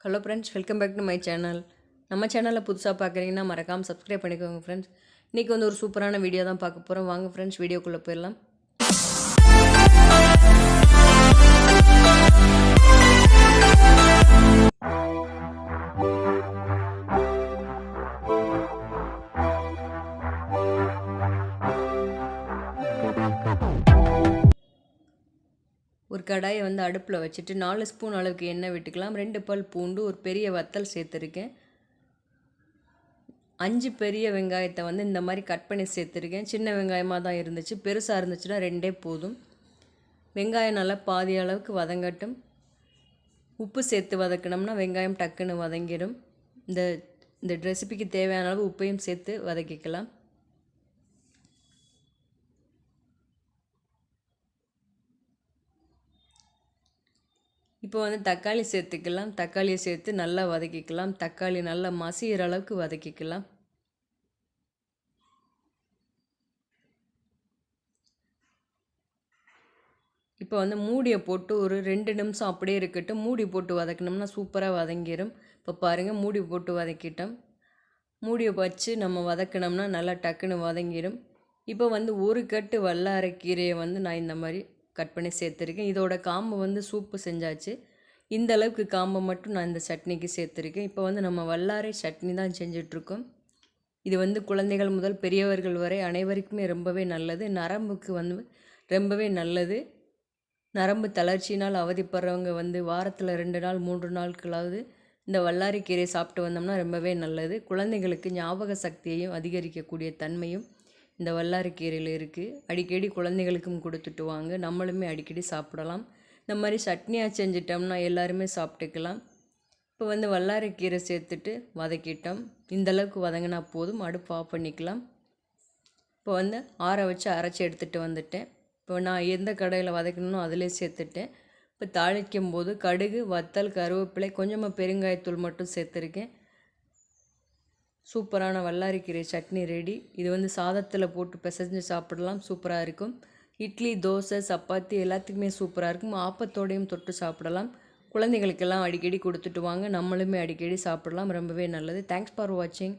Hello friends, welcome back to my channel. நம்ம சேனலில் புதுசாக பார்க்குறீங்கன்னா மறக்காமல் சப்ஸ்கிரைப் பண்ணிக்கோங்க ஃப்ரெண்ட்ஸ். இன்றைக்கி வந்து ஒரு சூப்பரான வீடியோ தான் பார்க்க போகிறோம். வாங்க ஃப்ரெண்ட்ஸ், வீடியோக்குள்ளே போயிடலாம். ஒரு கடாயை வந்து அடுப்பில் வச்சுட்டு 4 ஸ்பூன் அளவுக்கு எண்ணெய் விட்டுக்கலாம். 2 பல் பூண்டு, ஒரு பெரிய வத்தல் சேர்த்துருக்கேன். 5 பெரிய வெங்காயத்தை வந்து இந்த மாதிரி கட் பண்ணி சேர்த்துருக்கேன். சின்ன வெங்காயமாக தான் இருந்துச்சு, பெருசாக இருந்துச்சுன்னா 2 போதும். வெங்காயம் நல்லா பாதி அளவுக்கு வதங்கட்டும். உப்பு சேர்த்து வதக்கினோம்னா வெங்காயம் டக்குன்னு வதங்கிடும். இந்த ரெசிபிக்கு தேவையான அளவு உப்பையும் சேர்த்து வதக்கிக்கலாம். இப்போ வந்து தக்காளி சேர்த்துக்கலாம். தக்காளியை சேர்த்து நல்லா வதக்கிக்கலாம். தக்காளி நல்லா மசிகிற அளவுக்கு வதக்கிக்கலாம். இப்போ வந்து மூடியை போட்டு ஒரு 2 நிமிஷம் அப்படியே இருக்கட்டும். மூடி போட்டு வதக்கினோம்னா சூப்பராக வதங்கிடும். இப்போ பாருங்கள், மூடி போட்டு வதக்கிட்டோம். மூடியை வச்சு நம்ம வதக்கினோம்னா நல்லா டக்குன்னு வதங்கிடும். இப்போ வந்து ஒரு கட்டு வல்லாரைக்கீரையை வந்து நான் இந்த மாதிரி கட் பண்ணி சேர்த்துருக்கேன். இதோட காம்பு வந்து சூப்பு செஞ்சாச்சு. இந்த அளவுக்கு காம்பை மட்டும் நான் இந்த சட்னிக்கு சேர்த்துருக்கேன். இப்போ வந்து நம்ம வல்லாரை சட்னி தான் செஞ்சிட்ருக்கோம். இது வந்து குழந்தைகள் முதல் பெரியவர்கள் வரை அனைவருக்குமே ரொம்பவே நல்லது. நரம்புக்கு வந்து ரொம்பவே நல்லது. நரம்பு தளர்ச்சினால் அவதிப்படுறவங்க வந்து வாரத்தில் 2 நாள் 3 நாட்களாவது இந்த வல்லாரைக்கீரை சாப்பிட்டு வந்தோம்னா ரொம்பவே நல்லது. குழந்தைகளுக்கு ஞாபக சக்தியையும் அதிகரிக்கக்கூடிய தன்மையும் இந்த வல்லாரைக்கீரையில் இருக்குது. அடிக்கடி குழந்தைகளுக்கும் கொடுத்துட்டு வாங்க. நம்மளுமே அடிக்கடி சாப்பிடலாம். இந்த மாதிரி சட்னியாக செஞ்சிட்டோம்னா எல்லாருமே சாப்பிட்டுக்கலாம். இப்போ வந்து வல்லாரைக்கீரை சேர்த்துட்டு வதக்கிட்டோம். இந்தளவுக்கு வதங்கினா போதும். அடுப்பு ஆஃப் பண்ணிக்கலாம். இப்போ வந்து ஆற வச்சு அரைச்சி எடுத்துகிட்டு வந்துட்டேன். இப்போ நான் எந்த கடையில் வதக்கணுமோ அதிலே சேர்த்துட்டேன். இப்போ தாளிக்கும் போது கடுகு, வத்தல், கருவேப்பிலை, கொஞ்சமாக பெருங்காயத்தூள் மட்டும் சேர்த்துருக்கேன். சூப்பரான வல்லாரைக்கீரை சட்னி ரெடி. இது வந்து சாதத்தில் போட்டு பிசைஞ்சு சாப்பிடலாம், சூப்பராக இருக்கும். இட்லி, தோசை, சப்பாத்தி எல்லாத்துக்குமே சூப்பராக இருக்கும். ஆப்பத்தோடையும் தொட்டு சாப்பிடலாம். குழந்தைகளுக்கெல்லாம் அடிக்கடி கொடுத்துட்டு வாங்க. நம்மளுமே அடிக்கடி சாப்பிடலாம், ரொம்பவே நல்லது. தேங்க்ஸ் ஃபார் வாட்சிங்.